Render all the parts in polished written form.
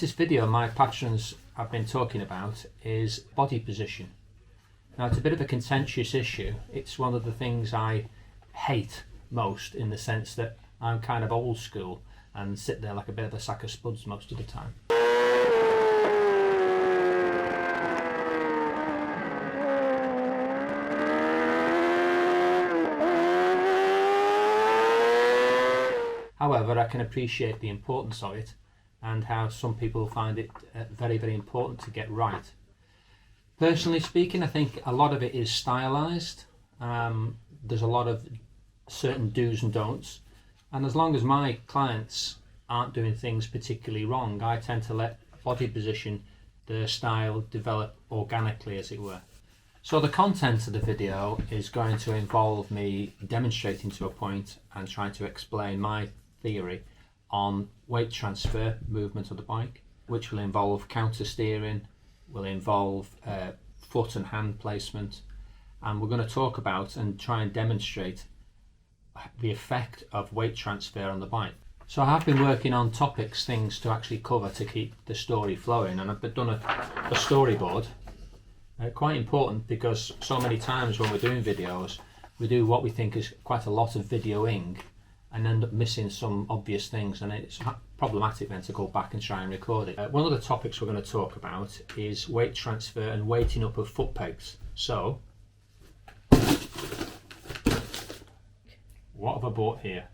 latest video my patrons have been talking about is body position. Now, it's a bit of a contentious issue. It's one of the things I hate most, in the sense that I'm kind of old school and sit there like a bit of a sack of spuds most of the time. However, I can appreciate the importance of it and how some people find it very, very important to get right. Personally speaking, I think a lot of it is stylized. There's a lot of certain do's and don'ts, and as long as my clients aren't doing things particularly wrong, I tend to let body position, the style, develop organically, as it were. So the content of the video is going to involve me demonstrating to a point and trying to explain my theory on weight transfer movement of the bike, which will involve counter steering, will involve foot and hand placement, and we're going to talk about and try and demonstrate the effect of weight transfer on the bike. So I have been working on things to actually cover to keep the story flowing, and I've done a storyboard. Quite important, because so many times when we're doing videos, we do what we think is quite a lot of videoing and end up missing some obvious things, and it's problematic then to go back and try and record it. One of the topics we're going to talk about is weight transfer and weighting up of foot pegs. So, what have I bought here?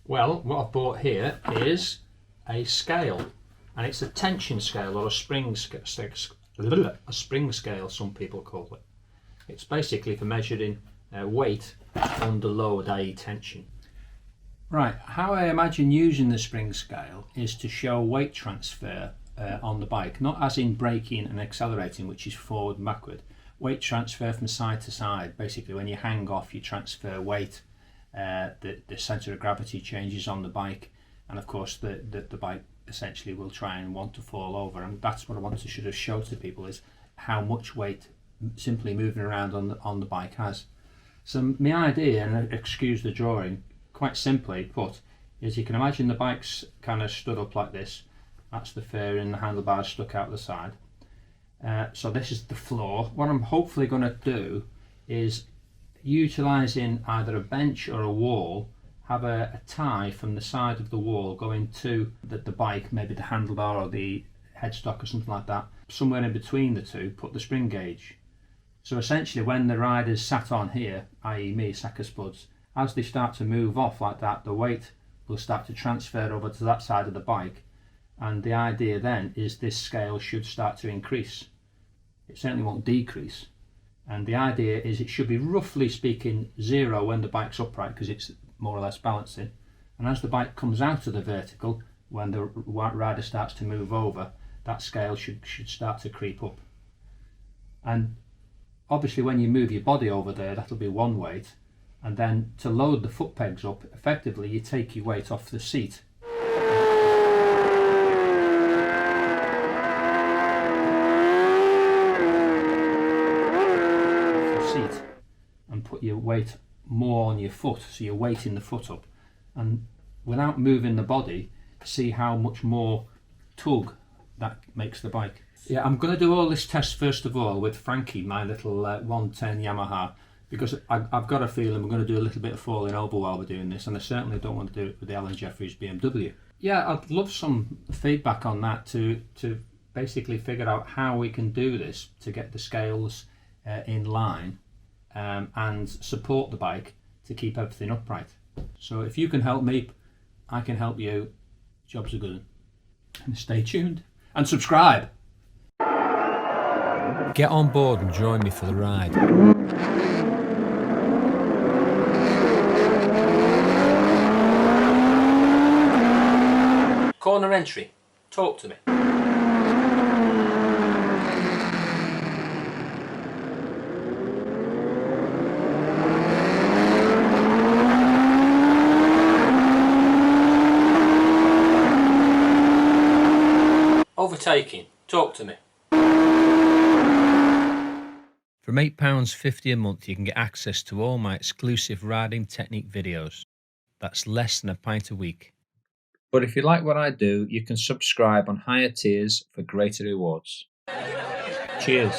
Well, what I've bought here is a scale, and it's a tension scale, or a spring scale, some people call it. It's basically for measuring weight under load, i.e. tension. Right, how I imagine using the spring scale is to show weight transfer on the bike, not as in braking and accelerating, which is forward and backward. Weight transfer from side to side. Basically, when you hang off, you transfer weight, the centre of gravity changes on the bike, and of course the bike essentially will try and want to fall over, and that's what I want to sort of show to people, is how much weight simply moving around on the bike has. So my idea, and excuse the drawing, quite simply put, is you can imagine the bike's kind of stood up like this. That's the fairing, the handlebars stuck out the side. So this is the floor. What I'm hopefully going to do is, utilising either a bench or a wall, have a tie from the side of the wall going to the bike, maybe the handlebar or the headstock or something like that. Somewhere in between the two, put the spring gauge. So essentially, when the rider's sat on here, i.e. me, sack of spuds, as they start to move off like that, the weight will start to transfer over to that side of the bike, and the idea then is this scale should start to increase. It certainly won't decrease, and the idea is it should be, roughly speaking, 0 when the bike's upright, because it's more or less balancing, and as the bike comes out of the vertical, when the rider starts to move over, that scale should start to creep up. And obviously when you move your body over there, that'll be one weight. And then to load the foot pegs up, effectively you take your weight off the seat. And put your weight more on your foot, so you're weighting the foot up. And without moving the body, see how much more tug that makes the bike. Yeah, I'm going to do all this test first of all with Frankie, my little 110 Yamaha, because I've got a feeling we're going to do a little bit of falling over while we're doing this, and I certainly don't want to do it with the Alan Jeffries BMW. Yeah, I'd love some feedback on that to basically figure out how we can do this to get the scales in line and support the bike to keep everything upright. So if you can help me, I can help you. Jobs are good. And stay tuned and subscribe. Get on board and join me for the ride. Corner entry. Talk to me. Overtaking. Talk to me. From £8.50 a month, you can get access to all my exclusive riding technique videos. That's less than a pint a week. But if you like what I do, you can subscribe on higher tiers for greater rewards. Cheers.